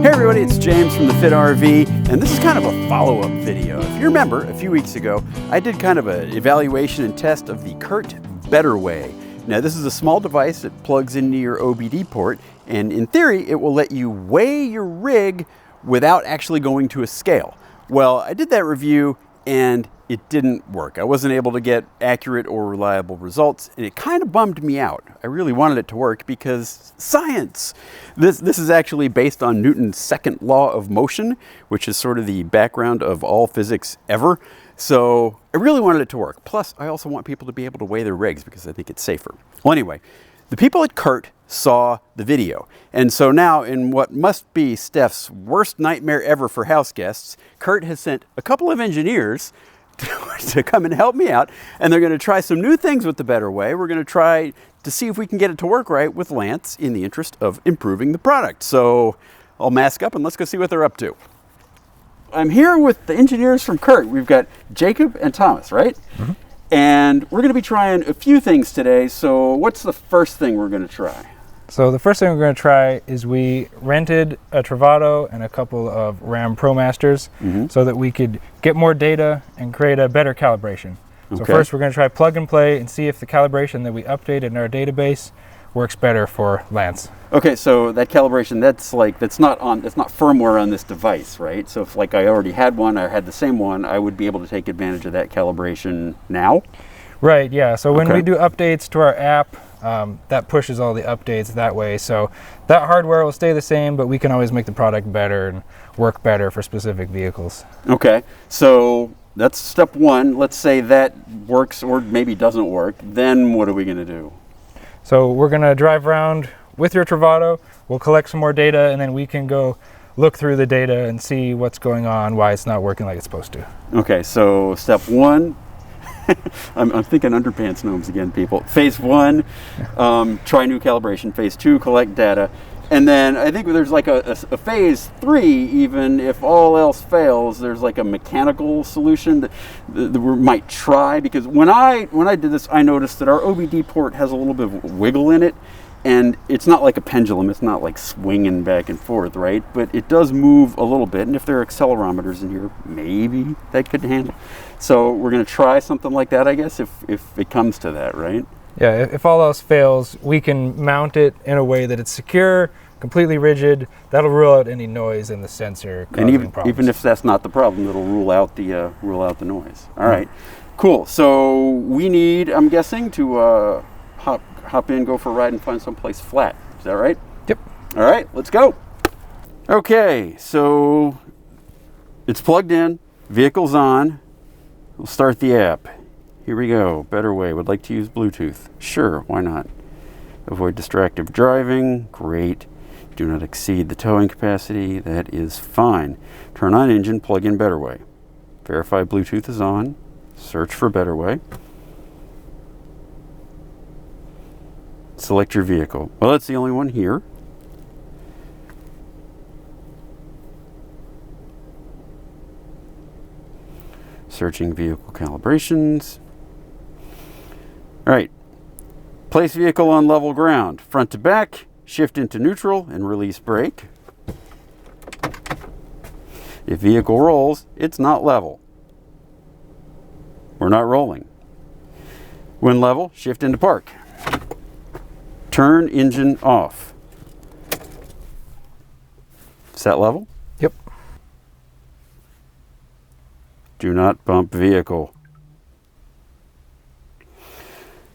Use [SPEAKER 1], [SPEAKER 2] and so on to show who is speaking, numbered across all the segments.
[SPEAKER 1] Hey everybody, it's James from the Fit RV, and this is kind of a follow-up video. If you remember, a few weeks ago, I did kind of an evaluation and test of the Curt BetterWeigh. Now this is a small device that plugs into your OBD port, and in theory, it will let you weigh your rig without actually going to a scale. Well, I did that review, and it didn't work. I wasn't able to get accurate or reliable results, and it kind of bummed me out. I really wanted it to work because science! This is actually based on Newton's second law of motion, which is sort of the background of all physics ever. So I really wanted it to work. Plus, I also want people to be able to weigh their rigs because I think it's safer. Well, anyway, the people at Curt saw the video. And so now, in what must be Steph's worst nightmare ever for house guests, Curt has sent a couple of engineers to come and help me out, and they're going to try some new things with the BetterWeigh. We're going to try to see if we can get it to work right with Lance in the interest of improving the product. So I'll mask up and let's go see what they're up to. I'm here with the engineers from Curt. We've got Jacob and Thomas, right? Mm-hmm. And we're going to be trying a few things today. So what's the first thing we're going to try?
[SPEAKER 2] So the first thing we're going to try is we rented a Travato and a couple of Ram ProMasters so that we could get more data and create a better calibration. So first we're going to try plug and play and see if the calibration that we updated in our database works better for Lance.
[SPEAKER 1] Okay, so that calibration, that's not firmware on this device, right? So if I already had one, I had the same one, I would be able to take advantage of that calibration now?
[SPEAKER 2] Right, yeah. So when we do updates to our app, that pushes all the updates that way. So that hardware will stay the same, but we can always make the product better and work better for specific vehicles. Okay,
[SPEAKER 1] so that's step one. Let's say that works or maybe doesn't work. Then what are we going to do?
[SPEAKER 2] So we're going to drive around with your Travato. We'll collect some more data, and then we can go look through the data and see what's going on, why it's not working like it's supposed to.
[SPEAKER 1] Okay, so step one. I'm thinking underpants gnomes again, people. Phase one, try new calibration. Phase two, collect data. And then I think there's a phase three, even if all else fails, there's a mechanical solution that we might try. Because when I did this, I noticed that our OBD port has a little bit of wiggle in it. And it's not like a pendulum, it's not like swinging back and forth, right? But it does move a little bit, and if there are accelerometers in here, maybe that could handle. So we're gonna try something like that, I guess, if it comes to that, right?
[SPEAKER 2] Yeah, if all else fails, we can mount it in a way that it's secure, completely rigid. That'll rule out any noise in the sensor causing problems.
[SPEAKER 1] Even if that's not the problem, it'll rule out the noise. All right, cool. So we need, I'm guessing, to hop in, go for a ride, and find someplace flat. Is that right?
[SPEAKER 2] Yep.
[SPEAKER 1] All right, let's go. Okay, so it's plugged in, vehicle's on. We'll start the app. Here we go. BetterWeigh. Would like to use Bluetooth. Sure, why not? Avoid distracted driving. Great. Do not exceed the towing capacity. That is fine. Turn on engine, plug in BetterWeigh. Verify Bluetooth is on. Search for BetterWeigh. Select your vehicle. Well, that's the only one here. Searching vehicle calibrations. All right. Place vehicle on level ground. Front to back, shift into neutral, and release brake. If vehicle rolls, it's not level. We're not rolling. When level, shift into park. Turn engine off. Set level?
[SPEAKER 2] Yep.
[SPEAKER 1] Do not bump vehicle.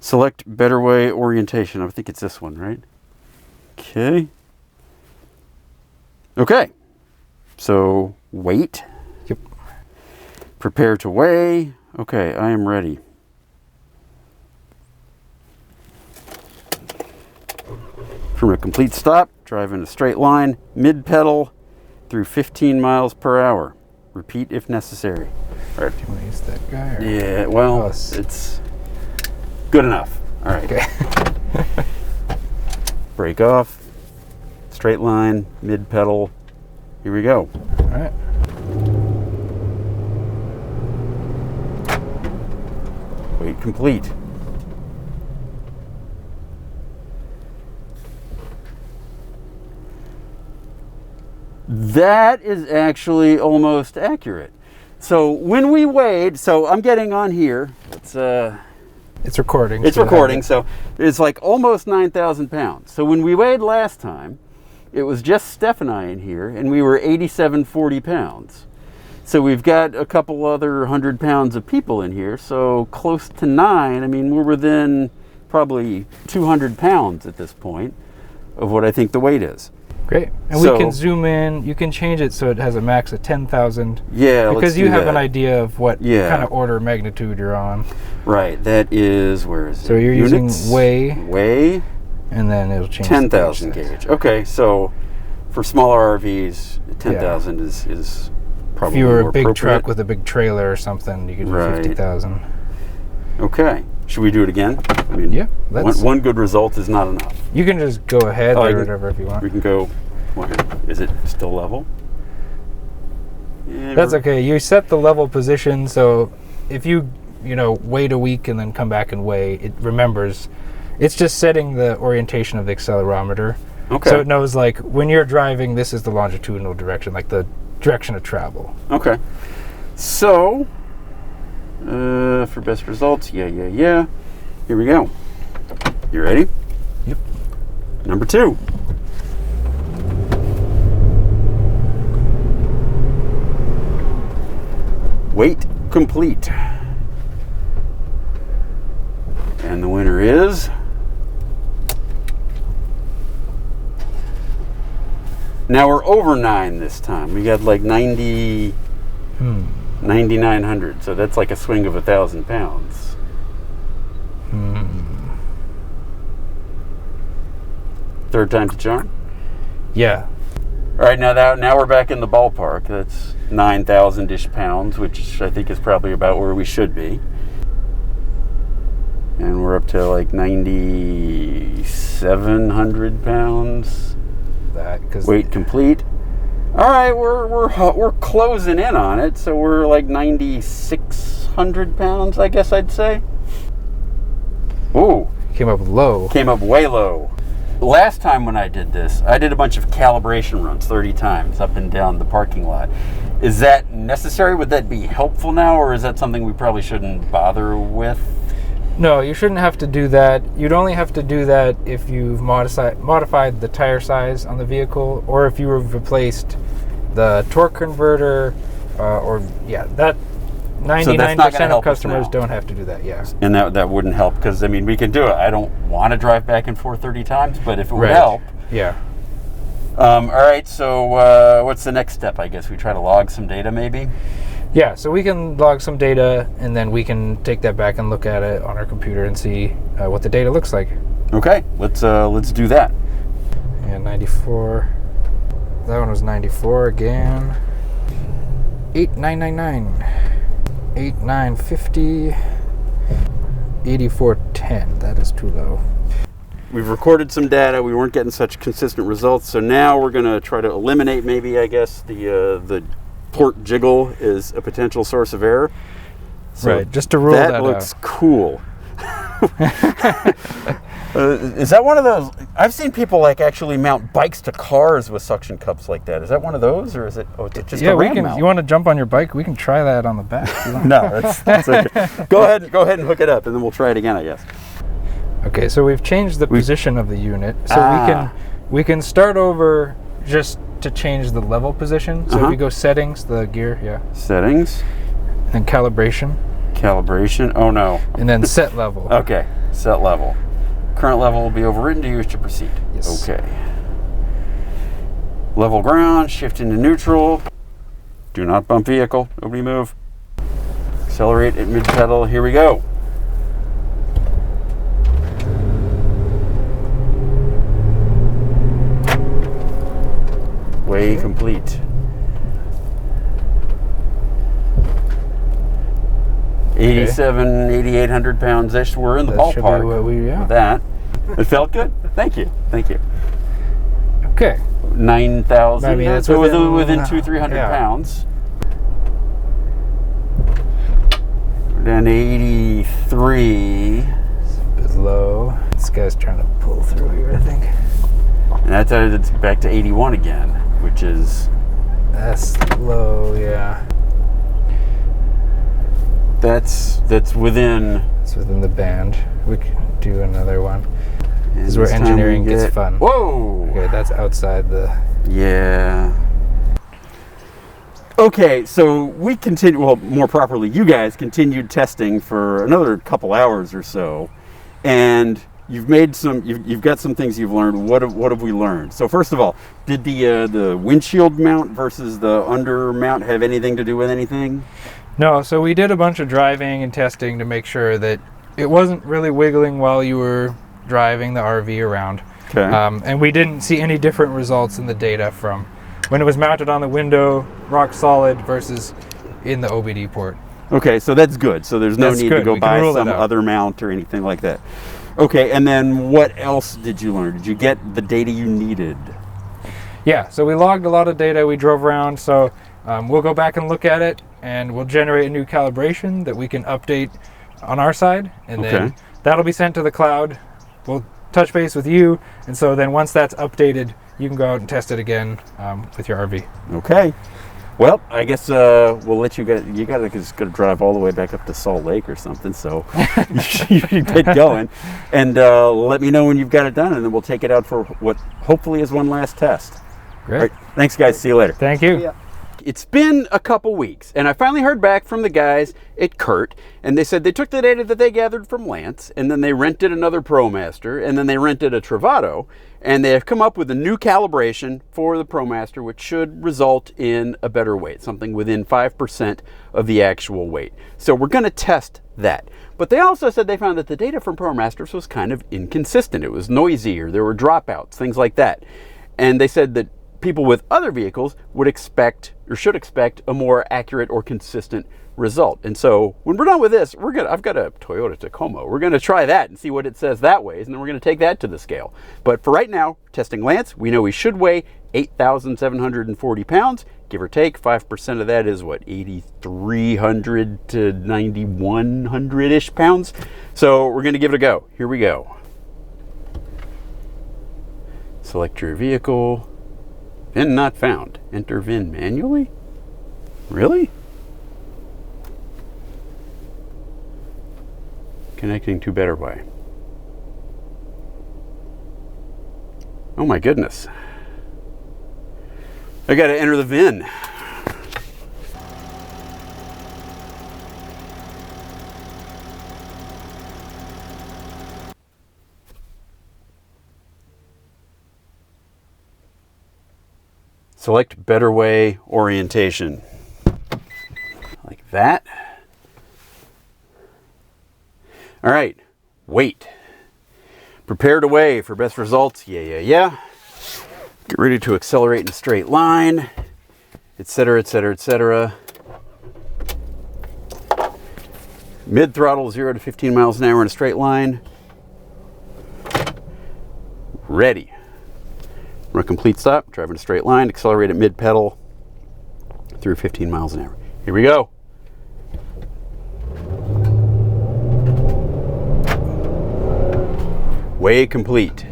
[SPEAKER 1] Select BetterWeigh orientation. I think it's this one, right? Okay. Okay. So wait.
[SPEAKER 2] Yep.
[SPEAKER 1] Prepare to weigh. Okay, I am ready. From a complete stop, drive in a straight line, mid-pedal through 15 miles per hour. Repeat if necessary.
[SPEAKER 2] All right. Do you want to use that guy? Or?
[SPEAKER 1] Yeah, well, it's good enough. All right.
[SPEAKER 2] Okay.
[SPEAKER 1] Brake off, straight line, mid-pedal. Here we go.
[SPEAKER 2] All right.
[SPEAKER 1] Weight complete. That is actually almost accurate. So when we weighed, so I'm getting on here. It's
[SPEAKER 2] recording.
[SPEAKER 1] It's recording, so it's like almost 9,000 pounds. So when we weighed last time, it was just Steph and I in here, and we were 8740 pounds. So we've got a couple other 100 pounds of people in here, so close to 9. I mean, we're within probably 200 pounds at this point of what I think the weight is.
[SPEAKER 2] Great. And we can zoom in. You can change it so it has a max of 10,000.
[SPEAKER 1] Yeah,
[SPEAKER 2] because you have an idea of what kind of order of magnitude you're on.
[SPEAKER 1] Right. That is, where is it?
[SPEAKER 2] So you're using weigh.
[SPEAKER 1] Weigh.
[SPEAKER 2] And then it'll change
[SPEAKER 1] 10,000 gauge. Okay, so for smaller RVs, 10,000 is probably more appropriate. If you were a
[SPEAKER 2] big truck with a big trailer or something, you could do 50,000.
[SPEAKER 1] Okay. Should we do it again? I mean,
[SPEAKER 2] yeah.
[SPEAKER 1] One good result is not enough.
[SPEAKER 2] You can just go ahead or whatever if you want.
[SPEAKER 1] We can go. Is it still level? Yeah,
[SPEAKER 2] that's okay. You set the level position, so if you wait a week and then come back and weigh, it remembers. It's just setting the orientation of the accelerometer.
[SPEAKER 1] Okay.
[SPEAKER 2] So it knows, like, when you're driving, this is the longitudinal direction, like the direction of travel.
[SPEAKER 1] Okay. So, for best results, yeah. Here we go. You ready?
[SPEAKER 2] Yep.
[SPEAKER 1] Number 2. Weight complete. And the winner is... Now we're over 9 this time. We got like 9,900. So that's like a swing of 1,000 pounds. Third time's a charm?
[SPEAKER 2] Yeah.
[SPEAKER 1] All right, now we're back in the ballpark. That's 9,000-ish pounds, which I think is probably about where we should be. And we're up to like 9,700 pounds. Weight complete. All right, we're closing in on it, so we're like 9,600 pounds, I guess I'd say. Ooh,
[SPEAKER 2] came up low.
[SPEAKER 1] Came up way low. Last time when I did this, I did a bunch of calibration runs 30 times up and down the parking lot. Is that necessary? Would that be helpful now, or is that something we probably shouldn't bother with?
[SPEAKER 2] No, you shouldn't have to do that. You'd only have to do that if you've modified the tire size on the vehicle, or if you've replaced the torque converter, that 99% of customers don't have to do that, yeah.
[SPEAKER 1] And that wouldn't help, because, I mean, we can do it. I don't want to drive back and forth 30 times, but if it would help.
[SPEAKER 2] Yeah.
[SPEAKER 1] All right, so what's the next step, I guess? We try to log some data, maybe?
[SPEAKER 2] Yeah, so we can log some data, and then we can take that back and look at it on our computer and see what the data looks like. Okay, let's do that. Yeah, 94. That one was 94 again. 8999. 8950. 8410. That is too low.
[SPEAKER 1] We've recorded some data. We weren't getting such consistent results, so now we're going to try to eliminate, maybe, I guess, the port jiggle is a potential source of error. So
[SPEAKER 2] right, just to rule that out.
[SPEAKER 1] That looks cool. Is that one of those? I've seen people like actually mount bikes to cars with suction cups like that. Is that one of those, or is it? Oh, it's just a ram mount.
[SPEAKER 2] You want to jump on your bike? We can try that on the back.
[SPEAKER 1] No, that's okay. Go ahead and hook it up, and then we'll try it again, I guess.
[SPEAKER 2] Okay, so we've changed the position of the unit, so we can start over just to change the level position. So if you go settings, the gear,
[SPEAKER 1] settings,
[SPEAKER 2] and calibration.
[SPEAKER 1] Oh no.
[SPEAKER 2] And then set level.
[SPEAKER 1] Okay, set level. Current level will be overridden. Do you wish to proceed?
[SPEAKER 2] Yes.
[SPEAKER 1] Okay. Level ground, shift into neutral. Do not bump vehicle. Nobody move. Accelerate at mid pedal. Here we go. Weigh complete. 8,800 pounds-ish. We're in the ballpark with that. It felt good. Thank you.
[SPEAKER 2] Okay.
[SPEAKER 1] 9,000.
[SPEAKER 2] I mean, it's
[SPEAKER 1] so within 200-300 pounds. We're down to 83.
[SPEAKER 2] It's a bit low. This guy's trying to pull through here, I think.
[SPEAKER 1] And that's it's back to 81 again, which is
[SPEAKER 2] That's low, yeah.
[SPEAKER 1] That's within.
[SPEAKER 2] It's within the band. We could do another one. This is where engineering gets fun.
[SPEAKER 1] Whoa!
[SPEAKER 2] Okay, that's outside the...
[SPEAKER 1] Yeah. Okay, so we continue, well, more properly, you guys continued testing for another couple hours or so, and you've got some things you've learned. What have we learned? So first of all, did the windshield mount versus the under mount have anything to do with anything?
[SPEAKER 2] No, so we did a bunch of driving and testing to make sure that it wasn't really wiggling while you were driving the RV around.
[SPEAKER 1] Okay.
[SPEAKER 2] And we didn't see any different results in the data from when it was mounted on the window, rock solid, versus in the OBD port.
[SPEAKER 1] Okay, so that's good. So there's no need to go buy some other mount or anything like that. Okay, and then what else did you learn? Did you get the data you needed?
[SPEAKER 2] Yeah, so we logged a lot of data. We drove around, so we'll go back and look at it, and we'll generate a new calibration that we can update on our side, and then that'll be sent to the cloud. We'll touch base with you, and so then once that's updated, you can go out and test it again with your RV. Okay.
[SPEAKER 1] Well, I guess we'll let you guys. You just got to drive all the way back up to Salt Lake or something. So you get going, and let me know when you've got it done, and then we'll take it out for what hopefully is one last test.
[SPEAKER 2] Great.
[SPEAKER 1] Right. Thanks, guys. See you later.
[SPEAKER 2] Thank you.
[SPEAKER 1] It's been a couple weeks, and I finally heard back from the guys at Curt, and they said they took the data that they gathered from Lance, and then they rented another ProMaster, and then they rented a Travato, and they have come up with a new calibration for the ProMaster, which should result in a better weight, something within 5% of the actual weight. So we're going to test that. But they also said they found that the data from ProMasters was kind of inconsistent. It was noisy, or there were dropouts, things like that. And they said that people with other vehicles would expect or should expect a more accurate or consistent result. And so when we're done with this, I've got a Toyota Tacoma. We're going to try that and see what it says that way, and then we're going to take that to the scale. But for right now, testing Lance, we know he should weigh 8,740 pounds, give or take. 5% of that is what, 8,300 to 9,100-ish pounds. So we're going to give it a go. Here we go. Select your vehicle. VIN not found. Enter VIN manually? Really? Connecting to BetterWeigh. Oh my goodness. I gotta enter the VIN. Select BetterWeigh orientation. Like that. All right, weight. Prepare to weigh for best results. Yeah. Get ready to accelerate in a straight line, etc., etc., etc. Mid throttle 0 to 15 miles an hour in a straight line. Ready. Run a complete stop, drive in a straight line, accelerate at mid pedal through 15 miles an hour. Here we go. Weigh complete.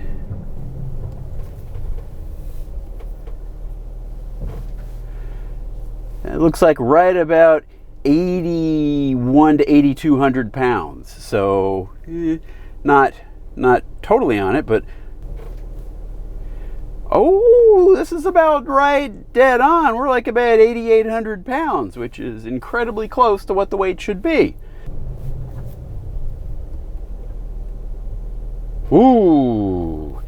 [SPEAKER 1] It looks like right about 81 to 8,200 pounds. So not totally on it, but oh, this is about right dead on. We're like about 8,800 pounds, which is incredibly close to what the weight should be. Ooh,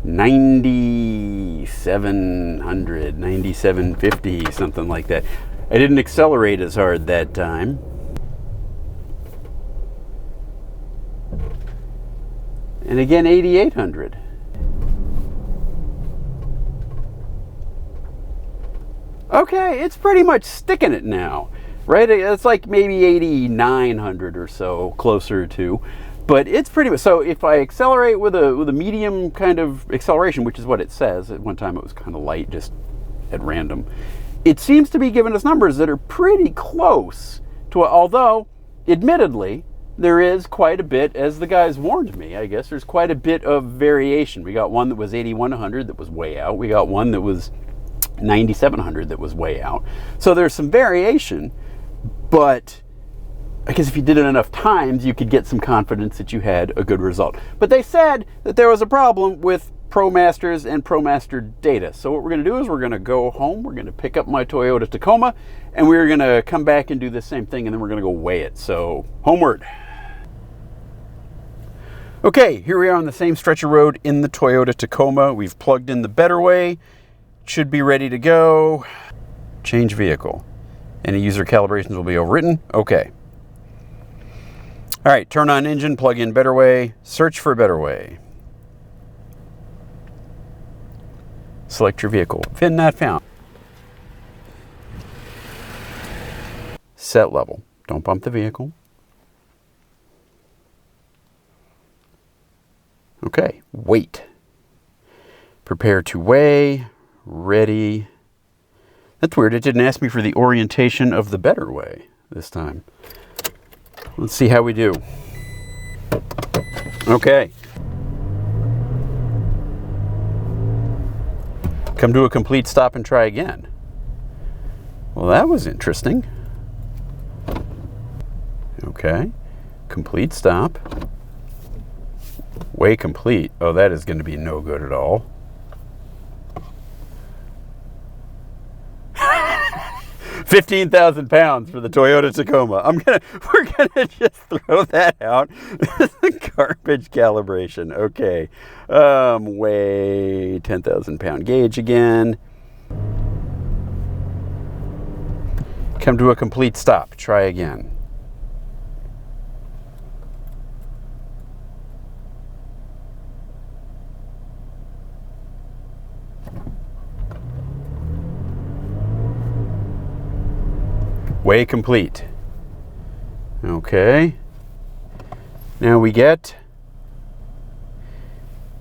[SPEAKER 1] 9,700, 9,750, something like that. I didn't accelerate as hard that time. And again, 8,800. Okay, it's pretty much sticking it now, right? It's like maybe 8,900 or so, closer to. But it's pretty much, so if I accelerate with a medium kind of acceleration, which is what it says, at one time it was kind of light, just at random, it seems to be giving us numbers that are pretty close to, although, admittedly, there is quite a bit, as the guys warned me, I guess, there's quite a bit of variation. We got one that was 8,100 that was way out. We got one that was 9,700 that was way out. So there's some variation, but I guess if you did it enough times, you could get some confidence that you had a good result. But they said that there was a problem with ProMasters and ProMaster data. So what we're going to do is we're going to go home, we're going to pick up my Toyota Tacoma, and we're going to come back and do the same thing, and then we're going to go weigh it. So homeward. Okay, here we are on the same stretch of road in the Toyota Tacoma. We've plugged in the BetterWeigh. Should be ready to go. Change vehicle. Any user calibrations will be overwritten. Okay. All right, turn on engine, plug in BetterWeigh, search for BetterWeigh. Select your vehicle. VIN not found. Set level. Don't bump the vehicle. Okay, wait. Prepare to weigh. Ready. That's weird. It didn't ask me for the orientation of the BetterWeigh this time. Let's see how we do. Okay. Come to a complete stop and try again. Well, that was interesting. Okay. Complete stop. Weigh complete. Oh, that is going to be no good at all. 15,000 pounds for the Toyota Tacoma. We're gonna just throw that out. Garbage calibration. Okay. Weigh 10,000 pound gauge again. Come to a complete stop. Try again. Weigh complete. Okay. Now we get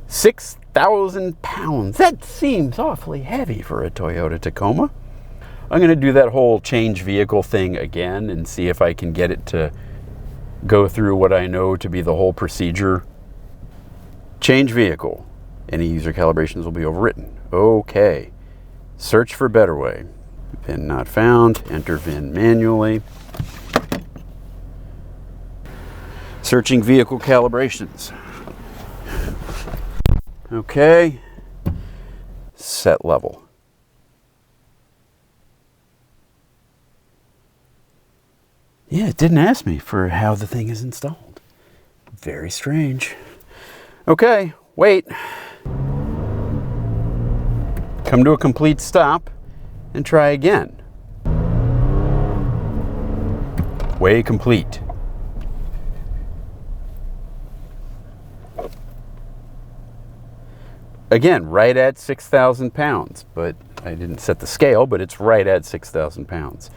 [SPEAKER 1] 6,000 pounds. That seems awfully heavy for a Toyota Tacoma. I'm going to do that whole change vehicle thing again and see if I can get it to go through what I know to be the whole procedure. Change vehicle. Any user calibrations will be overwritten. Okay. Search for BetterWeigh. VIN not found. Enter VIN manually. Searching vehicle calibrations. Okay. Set level. Yeah, it didn't ask me for how the thing is installed. Very strange. Okay, wait. Come to a complete stop and try again. Weigh complete. Again, right at 6,000 pounds, but I didn't set the scale, but it's right at 6,000 pounds.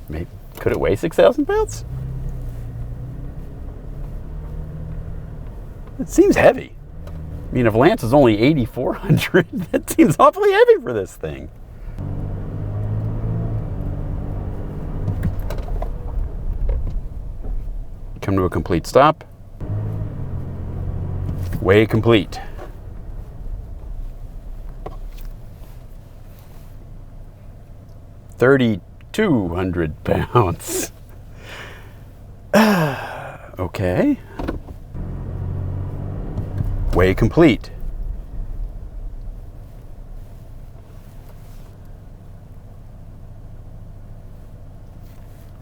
[SPEAKER 1] Maybe, could it weigh 6,000 pounds? It seems heavy. I mean, if Lance is only 8,400, that seems awfully heavy for this thing. Come to a complete stop. Weigh complete. $3,200 pounds. Okay. Weigh complete.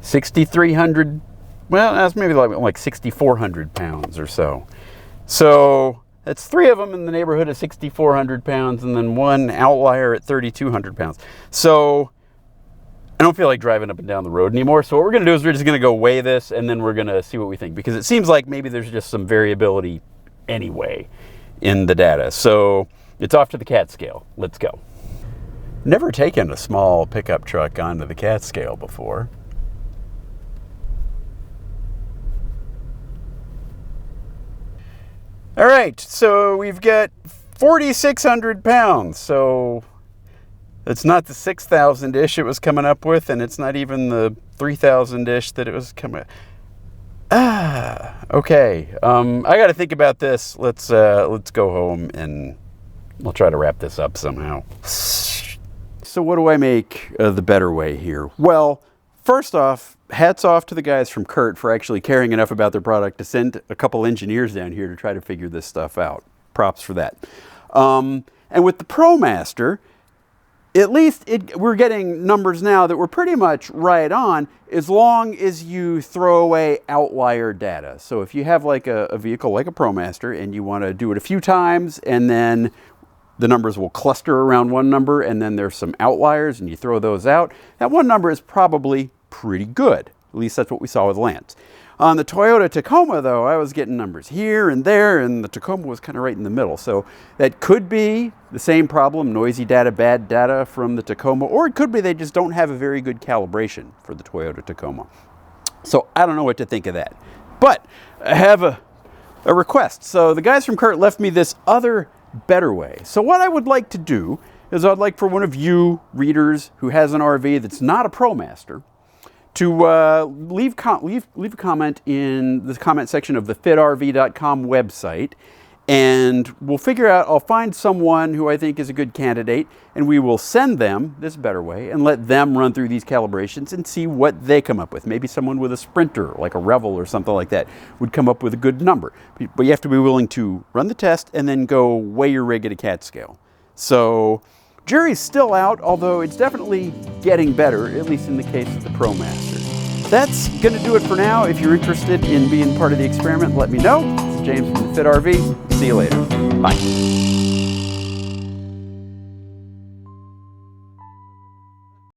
[SPEAKER 1] $6,300. Well, that's maybe like 6,400 pounds or so. So that's three of them in the neighborhood of 6,400 pounds, and then one outlier at 3,200 pounds. So I don't feel like driving up and down the road anymore. So what we're going to do is we're just going to go weigh this, and then we're going to see what we think, because it seems like maybe there's just some variability anyway in the data. So it's off to the CAT scale. Let's go. Never taken a small pickup truck onto the CAT scale before. All right, so we've got 4,600 pounds. So it's not the 6,000-ish it was coming up with, and it's not even the 3,000-ish that it was coming. Okay. I got to think about this. Let's go home and we'll try to wrap this up somehow. So what do I make of the BetterWeigh here? Well, first off, hats off to the guys from Curt for actually caring enough about their product to send a couple engineers down here to try to figure this stuff out. Props for that. And with the ProMaster, at least we're getting numbers now that we're pretty much right on, as long as you throw away outlier data. So if you have like a vehicle like a ProMaster and you want to do it a few times and then the numbers will cluster around one number and then there's some outliers and you throw those out, that one number is probably pretty good. At least that's what we saw with Lance. On the Toyota Tacoma, though, I was getting numbers here and there, and the Tacoma was kind of right in the middle. So that could be the same problem, noisy data, bad data from the Tacoma, or it could be they just don't have a very good calibration for the Toyota Tacoma. So I don't know what to think of that. But I have a request. So the guys from Curt left me this other BetterWeigh. So what I would like to do is I'd like for one of you readers who has an RV that's not a ProMaster to leave a comment in the comment section of the fitrv.com website, and we'll figure out, I'll find someone who I think is a good candidate, and we will send them this BetterWeigh and let them run through these calibrations and see what they come up with. Maybe someone with a Sprinter, like a Revel or something like that, would come up with a good number. But you have to be willing to run the test and then go weigh your rig at a CAT scale. So jury's still out, although it's definitely getting better, at least in the case of the ProMaster. That's going to do it for now. If you're interested in being part of the experiment, let me know. This is James from the Fit RV. See you later. Bye.